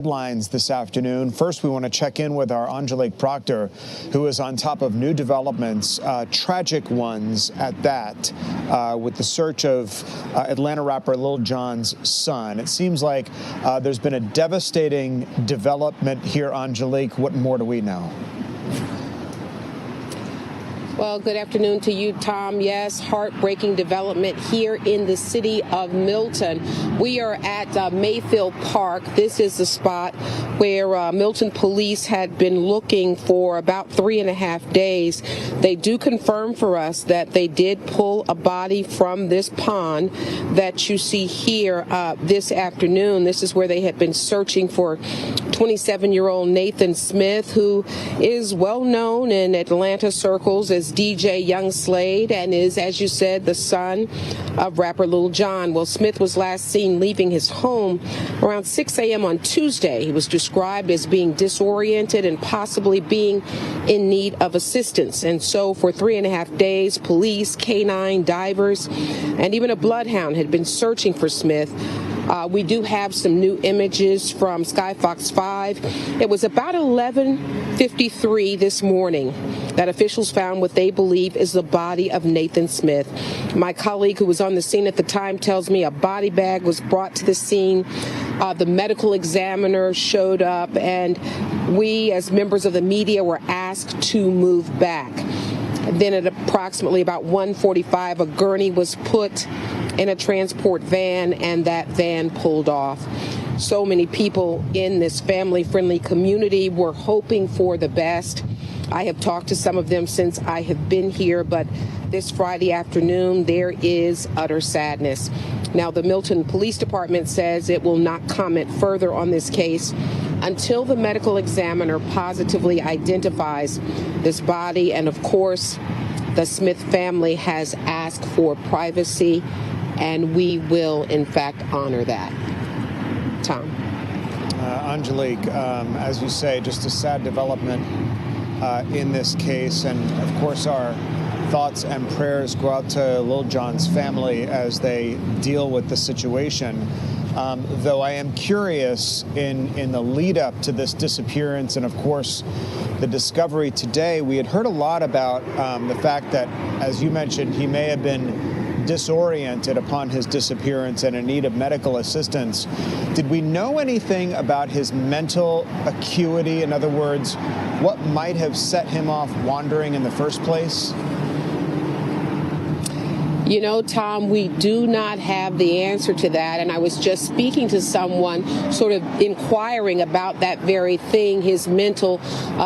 Headlines this afternoon. First, we want to check in with our Angelique Proctor, who is on top of new developments, tragic ones at that, with the search of Atlanta rapper Lil Jon's son. It seems like there's been a devastating development here, Angelique. What more do we know? Well, good afternoon to you, Tom. Yes, heartbreaking development here in the city of Milton. We are at Mayfield Park. This is the spot where Milton police had been looking for about 3.5 days. They do confirm for us that they did pull a body from this pond that you see here this afternoon. This is where they had been searching for 27-year-old Nathan Smith, who is well known in Atlanta circles as DJ Young Slade and is, as you said, the son of rapper Lil Jon. Well, Smith was last seen leaving his home around 6 a.m. on Tuesday. He was described as being disoriented and possibly being in need of assistance. And so for 3.5 days, police, canine, divers, and even a bloodhound had been searching for Smith. We do have some new images from Skyfox 5. It was about 11:53 this morning that officials found what they believe is the body of Nathan Smith. My colleague who was on the scene at the time tells me a body bag was brought to the scene. The medical examiner showed up, and we, as members of the media, were asked to move back. Then at approximately about 1:45, a gurney was put in a transport van, and that van pulled off. So many people in this family-friendly community were hoping for the best. I have talked to some of them since I have been here, but this Friday afternoon, there is utter sadness. Now, the Milton Police Department says it will not comment further on this case until the medical examiner positively identifies this body. And of course, the Smith family has asked for privacy, and we will, in fact, honor that. Tom. Angelique, as you say, just a sad development in this case. And of course, our thoughts and prayers go out to Lil Jon's family as they deal with the situation. Though I am curious, in the lead up to this disappearance and, of course, the discovery today, we had heard a lot about the fact that, as you mentioned, he may have been disoriented upon his disappearance and in need of medical assistance. Did we know anything about his mental acuity? In other words, what might have set him off wandering in the first place? You know, Tom, we do not have the answer to that. And I was just speaking to someone sort of inquiring about that very thing, his mental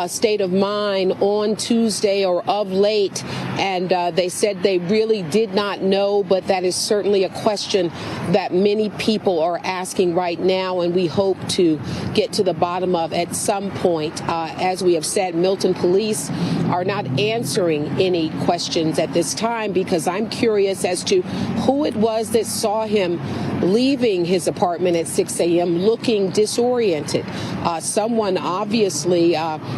state of mind on Tuesday or of late. And they said they really did not know, but that is certainly a question that many people are asking right now, and we hope to get to the bottom of at some point. As we have said, Milton police are not answering any questions at this time because I'm curious as to who it was that saw him leaving his apartment at 6 a.m. looking disoriented. Someone obviously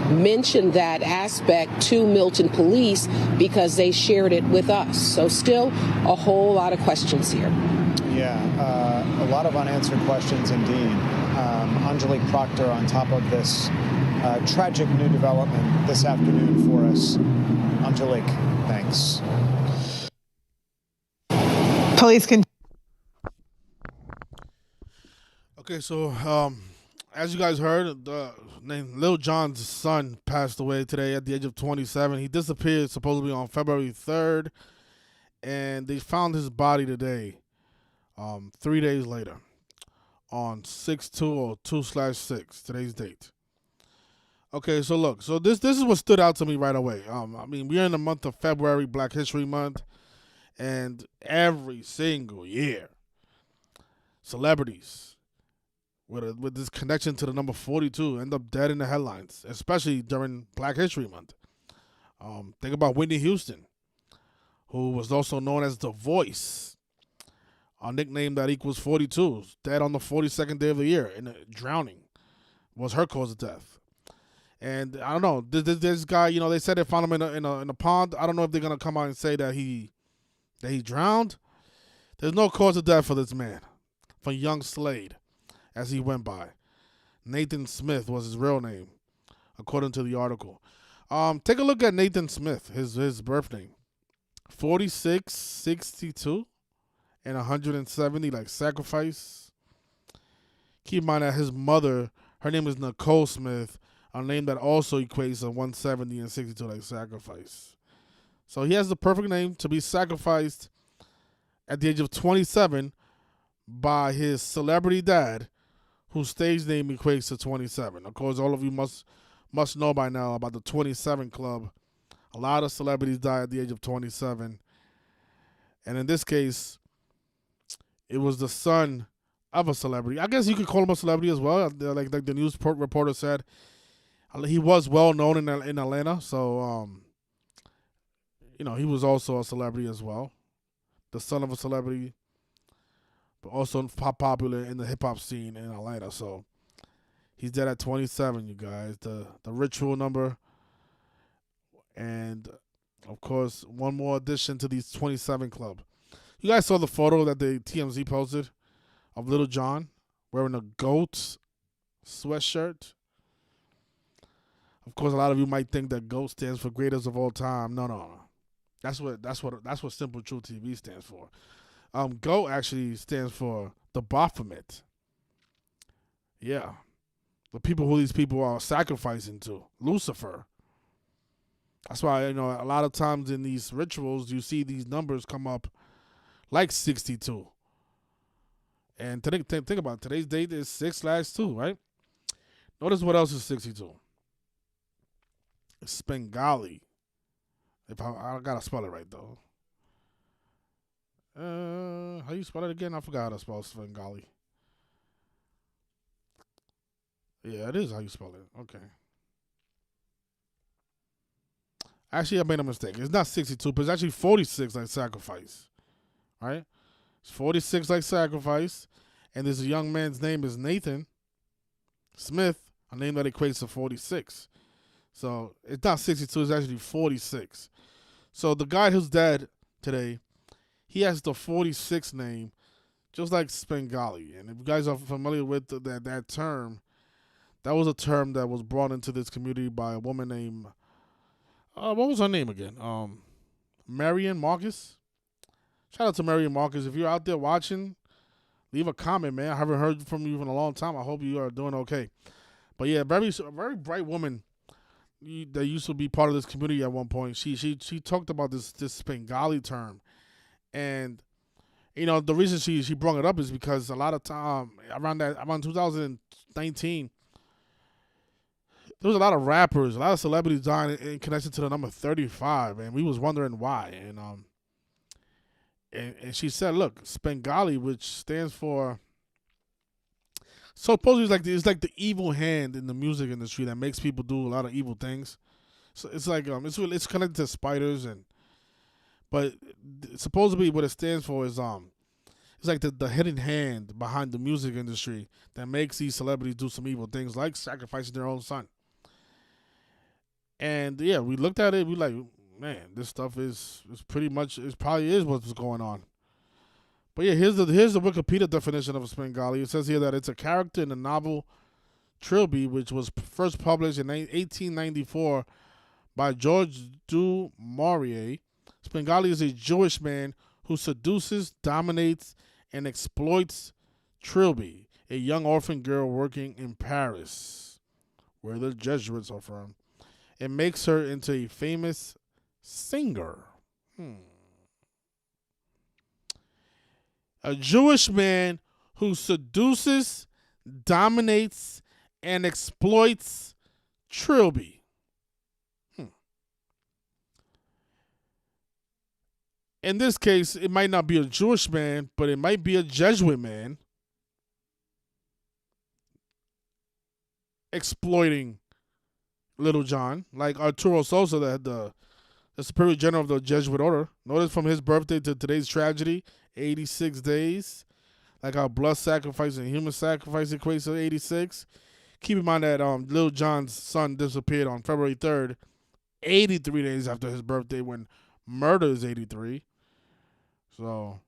mentioned that aspect to Milton police because they shared it with us. So still a whole lot of questions here. Yeah, a lot of unanswered questions indeed. Angelique Proctor on top of this tragic new development this afternoon for us. Angelique, thanks. Police can. Okay, so as you guys heard, Lil Jon's son passed away today at the age of 27. He disappeared supposedly on February 3rd, and they found his body today, 3 days later, on 6/2 or 2/6, today's date. Okay, so look, so this is what stood out to me right away. I mean, we're in the month of February, Black History Month. And every single year, celebrities with this connection to the number 42 end up dead in the headlines, especially during Black History Month. Think about Whitney Houston, who was also known as The Voice, a nickname that equals 42, dead on the 42nd day of the year in drowning, was her cause of death. And I don't know, this guy, you know, they said they found him in a pond. I don't know if they're gonna come out and say that he drowned. There's no cause of death for this man, for young Slade, as he went by. Nathan Smith was his real name, according to the article. Take a look at Nathan Smith, his birth name. 46, 62, and 170, like sacrifice. Keep in mind that his mother, her name is Nicole Smith, a name that also equates to 170 and 62, like sacrifice. So he has the perfect name to be sacrificed at the age of 27 by his celebrity dad, whose stage name equates to 27. Of course, all of you must know by now about the 27 Club. A lot of celebrities die at the age of 27. And in this case, it was the son of a celebrity. I guess you could call him a celebrity as well. Like the news reporter said, he was well known in Atlanta. So, he was also a celebrity as well. The son of a celebrity, but also popular in the hip-hop scene in Atlanta. So he's dead at 27, you guys. The ritual number. And, of course, one more addition to these 27 Club. You guys saw the photo that the TMZ posted of Little John wearing a GOAT sweatshirt. Of course, a lot of you might think that GOAT stands for greatest of all time. No. That's what Simple Truth TV stands for. GOAT actually stands for the Baphomet. Yeah. The people who these people are sacrificing to. Lucifer. That's why, a lot of times in these rituals, you see these numbers come up like 62. And think about it. Today's date is 6/2, right? Notice what else is 62. It's Spengali. If I gotta spell it right, though. How you spell it again? I forgot how to spell Spengali. Yeah, it is how you spell it. Okay. Actually, I made a mistake. It's not 62, but it's actually 46 like sacrifice. Right? It's 46 like sacrifice. And this young man's name is Nathan Smith, a name that equates to 46. So it's not 62, it's actually 46. So the guy who's dead today, he has the 46 name, just like Spengali. And if you guys are familiar with that term, that was a term that was brought into this community by a woman named, what was her name again? Marion Marcus. Shout out to Marion Marcus. If you're out there watching, leave a comment, man. I haven't heard from you in a long time. I hope you are doing okay. But yeah, a very bright woman that used to be part of this community at one point. She talked about this Spengali term, and the reason she brought it up is because a lot of time around 2019, there was a lot of rappers, a lot of celebrities dying in connection to the number 35, and we was wondering why. And she said, look, Spengali, which stands for, supposedly it's like the evil hand in the music industry that makes people do a lot of evil things. So it's like it's connected to spiders, but supposedly what it stands for is it's like the hidden hand behind the music industry that makes these celebrities do some evil things, like sacrificing their own son. And yeah, we looked at it, we like, man, this stuff is pretty much, it probably is what's going on. But yeah, here's the Wikipedia definition of a Spengali. It says here that it's a character in the novel Trilby, which was first published in 1894 by George du Maurier. Spengali is a Jewish man who seduces, dominates, and exploits Trilby, a young orphan girl working in Paris, where the Jesuits are from, and makes her into a famous singer. A Jewish man who seduces, dominates, and exploits Trilby. In this case, it might not be a Jewish man, but it might be a Jesuit man exploiting Little John, like Arturo Sosa, the superior general of the Jesuit order. Notice from his birthday to today's tragedy, 86 days. Like how blood sacrifice and human sacrifice equates to 86. Keep in mind that Little John's son disappeared on February 3rd, 83 days after his birthday, when murder is 83. So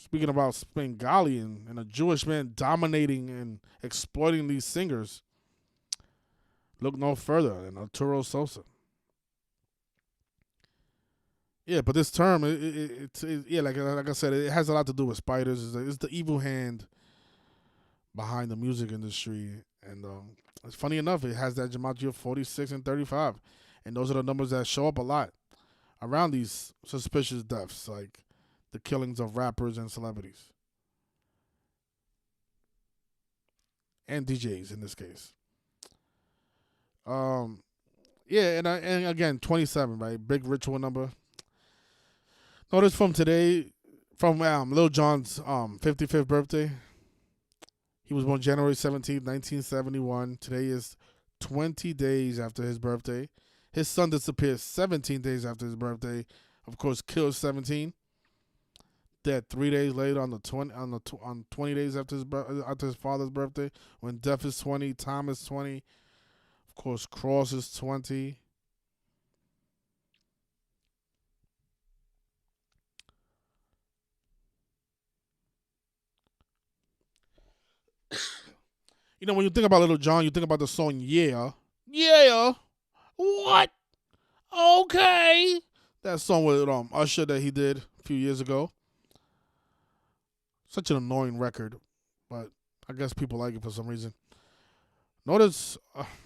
Speaking about Bengali and a Jewish man dominating and exploiting these singers, look no further than Arturo Sosa. Yeah, but this term, like I said, it has a lot to do with spiders. It's the evil hand behind the music industry, and it's funny enough, it has that gematria of 46 and 35, and those are the numbers that show up a lot around these suspicious deaths, like the killings of rappers and celebrities and DJs in this case. Yeah, and again, 27, right? Big ritual number. Notice from today, from Lil Jon's 55th birthday. He was born January 17th, 1971. Today is 20 days after his birthday. His son disappeared 17 days after his birthday. Of course, killed 17. Dead 3 days later on 20 days after his father's birthday. When Death is 20, Time is 20. Of course, Cross is 20. You know, when you think about Lil Jon, you think about the song Yeah. Yeah. What? Okay. That song with Usher that he did a few years ago. Such an annoying record, but I guess people like it for some reason. Notice,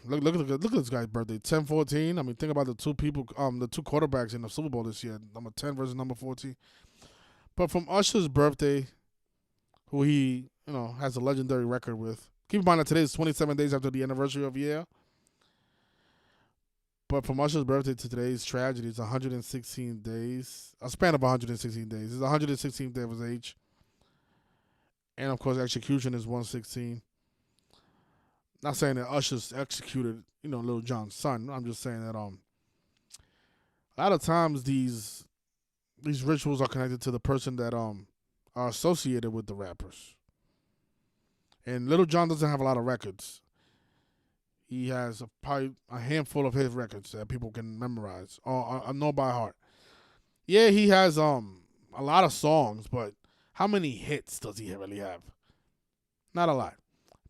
look at this guy's birthday, 10-14. I mean, think about the two quarterbacks in the Super Bowl this year, number 10 versus number 14. But from Usher's birthday, who he has a legendary record with. Keep in mind that today is 27 days after the anniversary of Yeah. But from Usher's birthday to today's tragedy, it's 116 days, a span of 116 days. It's the 116th day of his age. And, of course, execution is 116. Not saying that Usher's executed, Lil Jon's son. I'm just saying that a lot of times these rituals are connected to the person that are associated with the rappers. And Lil Jon doesn't have a lot of records. He has probably a handful of his records that people can memorize or know by heart. Yeah, he has a lot of songs, but how many hits does he really have? Not a lot.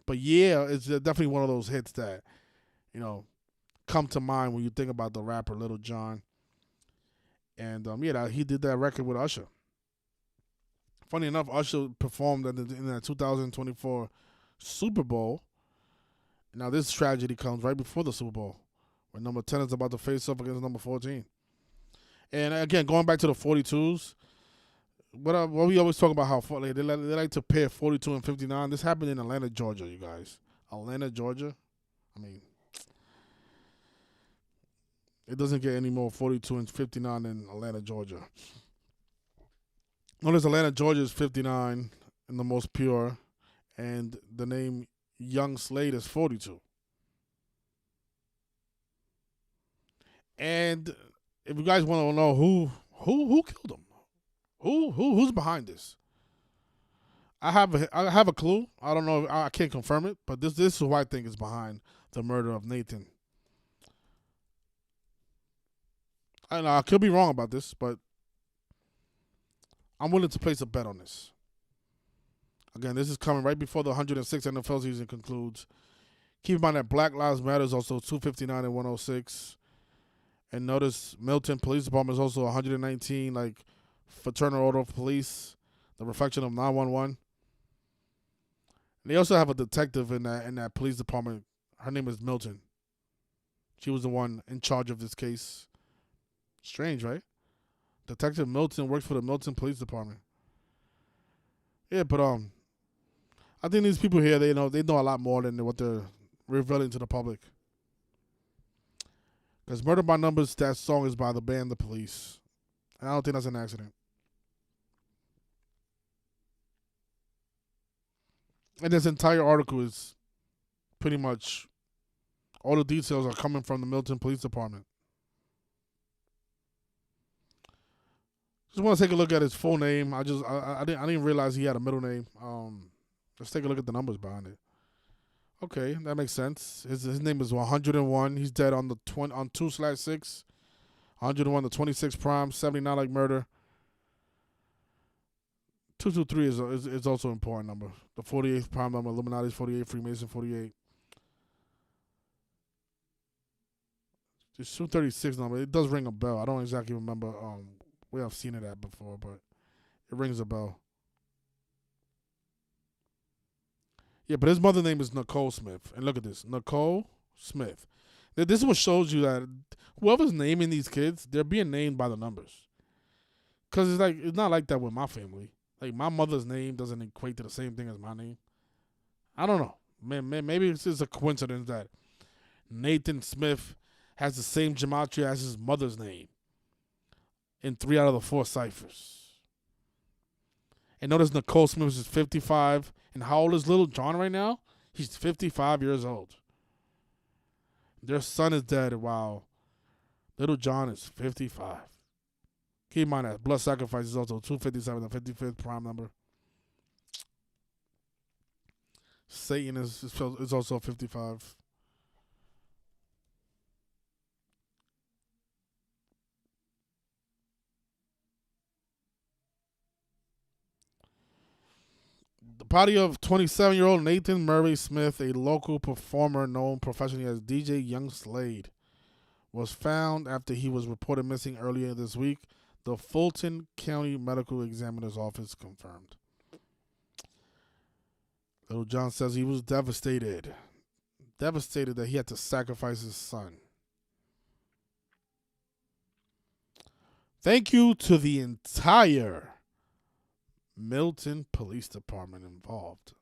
But yeah, it's definitely one of those hits that, come to mind when you think about the rapper Lil Jon. And he did that record with Usher. Funny enough, Usher performed in that 2024 Super Bowl. Now this tragedy comes right before the Super Bowl, when number 10 is about to face off against number 14. And again, going back to the 42s, what we always talk about how they like to pair 42 and 59. This happened in Atlanta, Georgia, you guys. Atlanta, Georgia. I mean, it doesn't get any more 42 and 59 than Atlanta, Georgia. Notice Atlanta, Georgia is 59 and the most pure, and the name Young Slade is 42. And if you guys want to know who killed him, who's behind this, I have a clue. I don't know. I can't confirm it, but this is who I think is behind the murder of Nathan. I could be wrong about this, but I'm willing to place a bet on this. Again, this is coming right before the 106th NFL season concludes. Keep in mind that Black Lives Matter is also 259 and 106. And notice Milton Police Department is also 119, like Fraternal Order of Police, the reflection of 911. And they also have a detective in that police department. Her name is Milton. She was the one in charge of this case. Strange, right? Detective Milton works for the Milton Police Department. Yeah, but I think these people here, they know a lot more than what they're revealing to the public. Because Murder by Numbers, that song is by the band The Police. And I don't think that's an accident. And this entire article is pretty much, all the details are coming from the Milton Police Department. Just want to take a look at his full name. I didn't realize he had a middle name. Let's take a look at the numbers behind it. Okay, that makes sense. His name is 101. He's dead on 2/6. 101 to 26 prime, 79 like murder. 223 is also an important number. The 48th prime number, Illuminati's 48, Freemason 48. This 236 number, it does ring a bell. I don't exactly remember where I've seen it at before, but it rings a bell. Yeah, but his mother's name is Nicole Smith. And look at this, Nicole Smith. This is what shows you that whoever's naming these kids, they're being named by the numbers. Because it's not like that with my family. Like, my mother's name doesn't equate to the same thing as my name. I don't know. Maybe it's just a coincidence that Nathan Smith has the same gematria as his mother's name in 3 out of the 4 ciphers. And notice Nicole Smith is 55. And how old is little John right now? He's 55 years old. Their son is dead while little John is 55. Keep in mind that blood sacrifice is also 257, the 55th prime number. Satan is also 55. The body of 27-year-old Nathan Murray Smith, a local performer known professionally as DJ Young Slade, was found after he was reported missing earlier this week. The Fulton County Medical Examiner's Office confirmed. Little John says he was devastated that he had to sacrifice his son. Thank you to the entire Milton Police Department involved.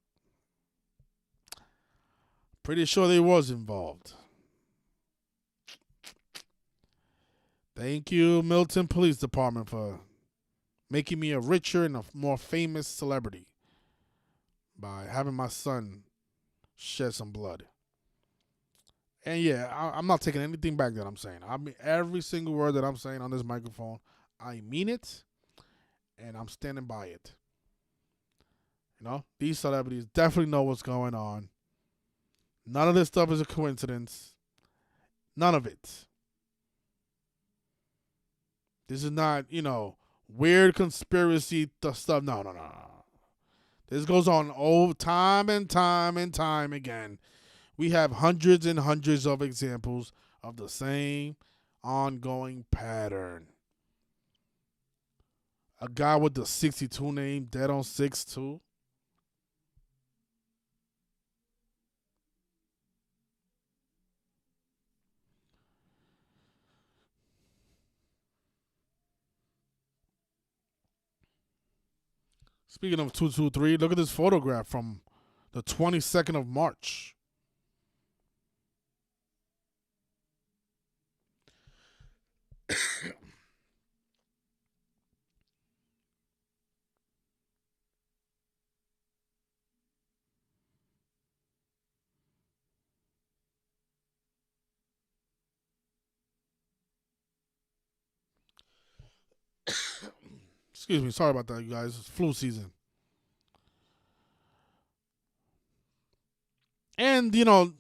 Pretty sure they was involved. Thank you, Milton Police Department, for making me a richer and a more famous celebrity by having my son shed some blood. And yeah, I'm not taking anything back that I'm saying. I mean, every single word that I'm saying on this microphone, I mean it, and I'm standing by it. You know, these celebrities definitely know what's going on. None of this stuff is a coincidence. None of it. This is not, weird conspiracy stuff. No. This goes on over time and time and time again. We have hundreds and hundreds of examples of the same ongoing pattern. A guy with the 62 name dead on 6'2". Speaking of 223, look at this photograph from the 22nd of March. Excuse me, sorry about that, you guys. It's flu season. And the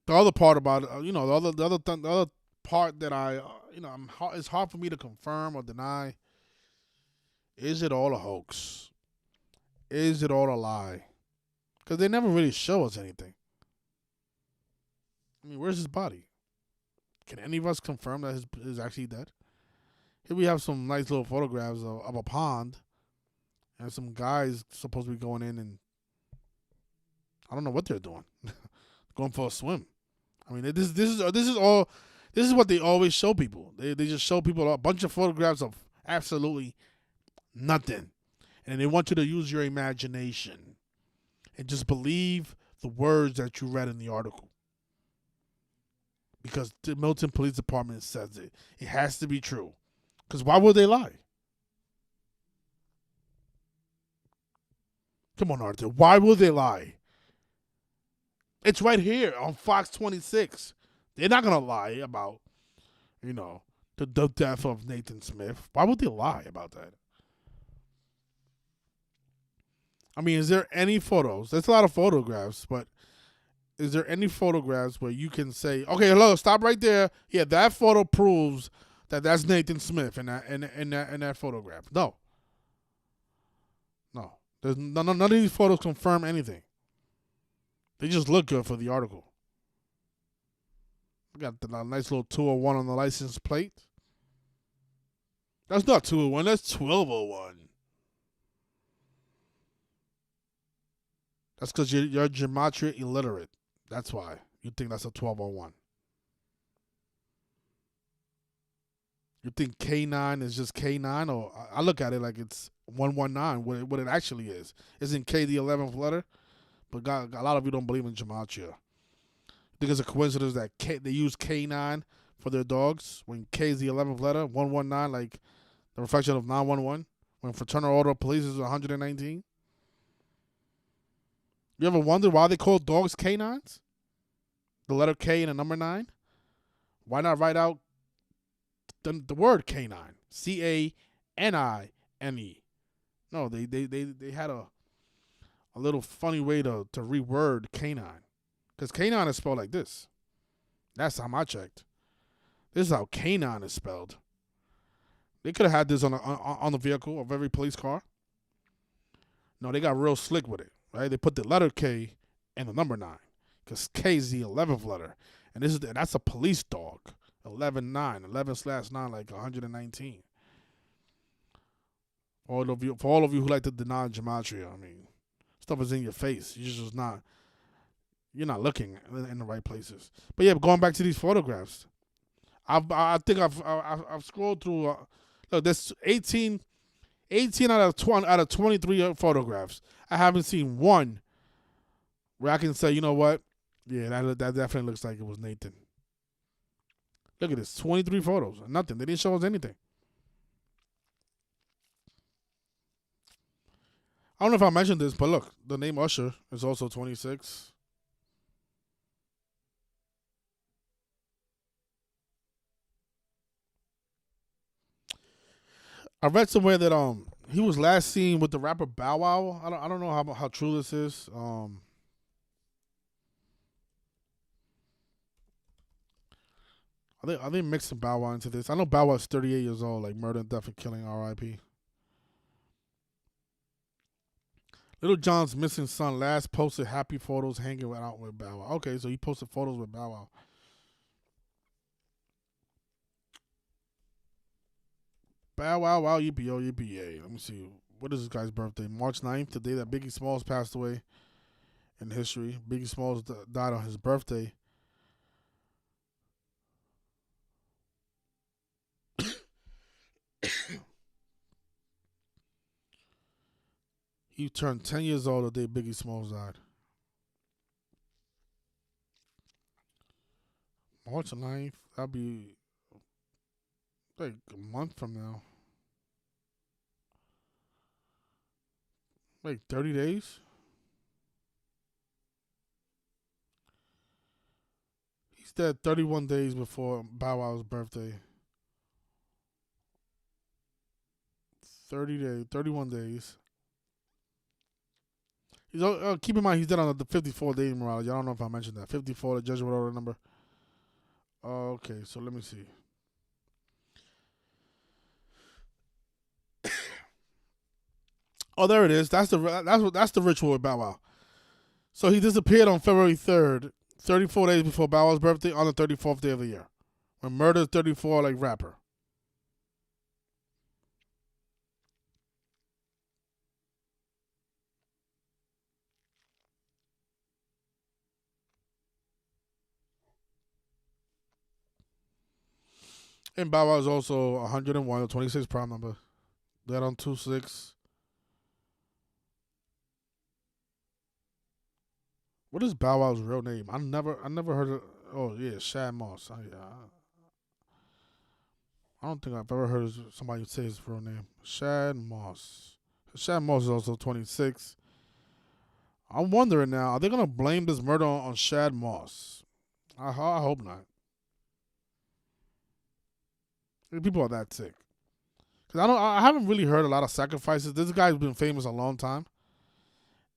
other part about it, the other part that it's hard for me to confirm or deny. Is it all a hoax? Is it all a lie? Because they never really show us anything. I mean, where's his body? Can any of us confirm that he's actually dead? Here we have some nice little photographs of a pond, and some guys supposed to be going in, and I don't know what they're doing, going for a swim. I mean, this is what they always show people. They just show people a bunch of photographs of absolutely nothing, and they want you to use your imagination and just believe the words that you read in the article. Because the Milton Police Department says it. It has to be true. Because why would they lie? Come on, Arthur. Why would they lie? It's right here on Fox 26. They're not going to lie about, the death of Nathan Smith. Why would they lie about that? I mean, is there any photos? There's a lot of photographs, but is there any photographs where you can say, okay, hello, stop right there. Yeah, that photo proves that that's Nathan Smith in that photograph. No. There's none of these photos confirm anything. They just look good for the article. We got the nice little 201 on the license plate. That's not 201. That's 1201. That's because you're gematria illiterate. That's why you think that's a 1201. You think K9 is just K9, or I look at it like it's 119. What it actually is. Isn't K the 11th letter? But a lot of you don't believe in gematria. I think it's a coincidence that they use K9 for their dogs when K is the 11th letter, 119, like the reflection of 911, when fraternal order of police is 119. You ever wonder why they call dogs K9s? The letter K and the number 9? Why not write out the word canine? Canine. No, they had a little funny way to reword canine. Because canine is spelled like this. Last time I checked. This is how canine is spelled. They could have had this on the vehicle of every police car. No, they got real slick with it, right? They put the letter K and the number 9. Because K is the 11th letter. And that's a police dog. 11/9, 11/9, like 119. For all of you who like to deny gematria, I mean, stuff is in your face. You're not looking in the right places. But yeah, going back to these photographs, I think I've scrolled through. Look, there's 18 out of 23 photographs. I haven't seen one where I can say, you know what? Yeah, that definitely looks like it was Nathan. Look at this, 23 photos. Nothing. They didn't show us anything. I don't know if I mentioned this, but look, the name Usher is also 26. I read somewhere that he was last seen with the rapper Bow Wow. I don't know how true this is. Are they mixing Bow Wow into this? I know Bow Wow's 38 years old, like murder, death, and killing, R.I.P. Little John's missing son last posted happy photos hanging out with Bow Wow. Okay, so he posted photos with Bow Wow. Bow Wow, wow, yippee, yo, yippee, yay. Let me see. What is this guy's birthday? March 9th, the day that Biggie Smalls passed away in history. Biggie Smalls died on his birthday. He turned 10 years old the day Biggie Smalls died. March 9th, that'll be like a month from now. Like 30 days? He's dead 31 days before Bow Wow's birthday. 31 days. Keep in mind, he's dead on the 54 day numerology. I don't know if I mentioned that. 54, the Jesuit order number. Okay, so let me see. Oh, there it is. That's the ritual with Bow Wow. So he disappeared on February 3rd, 34 days before Bow Wow's birthday, on the 34th day of the year. When Murder's 34, like rapper. And Bow Wow is also 101, the 26 prime number. Dead on 2/6. What is Bow Wow's real name? I never heard of. Oh yeah, Shad Moss. I don't think I've ever heard somebody say his real name. Shad Moss. Shad Moss is also 26. I'm wondering now, are they gonna blame this murder on Shad Moss? I hope not. People are that sick. Cause I haven't really heard a lot of sacrifices. This guy's been famous a long time,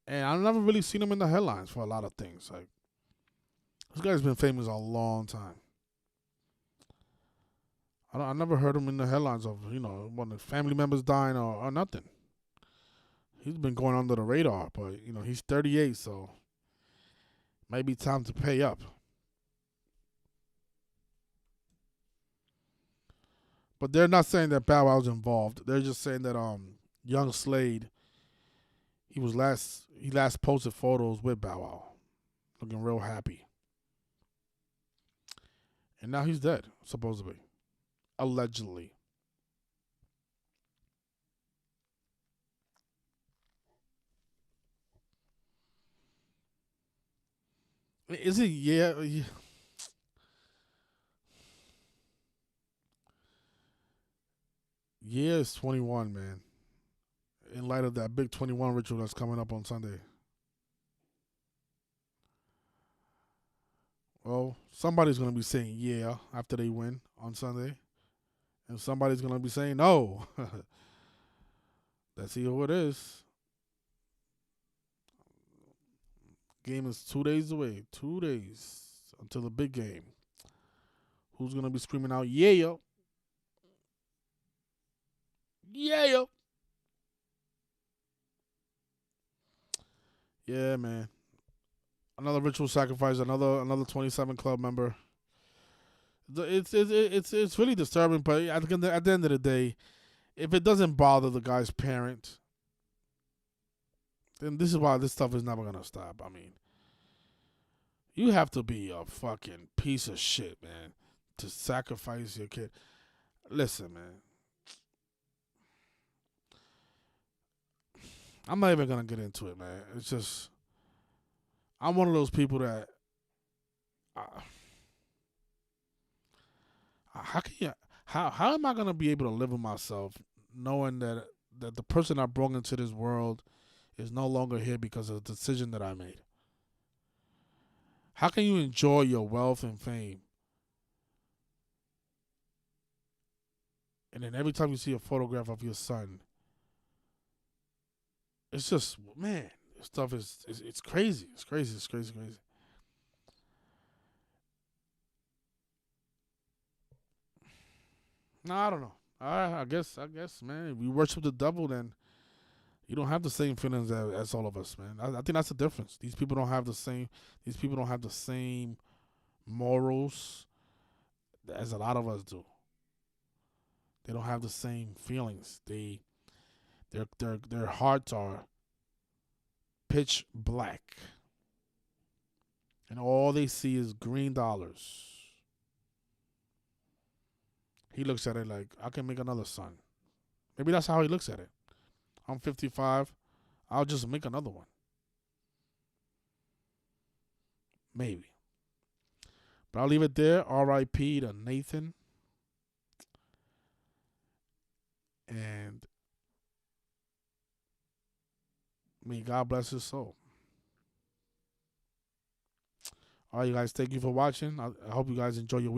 and I've never really seen him in the headlines for a lot of things. Like, this guy's been famous a long time. I never heard him in the headlines of, one of the family members dying or nothing. he's been going under the radar, but he's 38, so maybe time to pay up. But they're not saying that Bow Wow's involved. They're just saying that young Slade, he last posted photos with Bow Wow, looking real happy. And now he's dead, supposedly. Allegedly. Is it? Yeah. Yeah, it's 21, man. In light of that big 21 ritual that's coming up on Sunday. Well, somebody's going to be saying yeah after they win on Sunday. And somebody's going to be saying no. Let's see who it is. Game is 2 days away. 2 days until the big game. Who's going to be screaming out yeah? Yeah. Yeah, man. Another ritual sacrifice. Another 27 club member. It's really disturbing. But at the end of the day, if it doesn't bother the guy's parent, then this is why this stuff is never gonna stop. I mean, you have to be a fucking piece of shit, man, to sacrifice your kid. Listen, man. I'm not even gonna get into it, man. It's just I'm one of those people that how can you how am I gonna be able to live with myself knowing that the person I brought into this world is no longer here because of the decision that I made? How can you enjoy your wealth and fame, and then every time you see a photograph of your son, it's just, man, this stuff it's crazy. It's crazy. It's crazy. Crazy. No, I don't know. I guess, man, if you worship the devil, then you don't have the same feelings as all of us, man. I think that's the difference. These people don't have the same. These people don't have the same morals as a lot of us do. They don't have the same feelings. Their hearts are pitch black, and all they see is green dollars. He looks at it like, I can make another son. Maybe that's how he looks at it. I'm 55. I'll just make another one. Maybe. But I'll leave it there. R.I.P. to Nathan. And may God bless his soul. All right, you guys, thank you for watching. I hope you guys enjoy your week.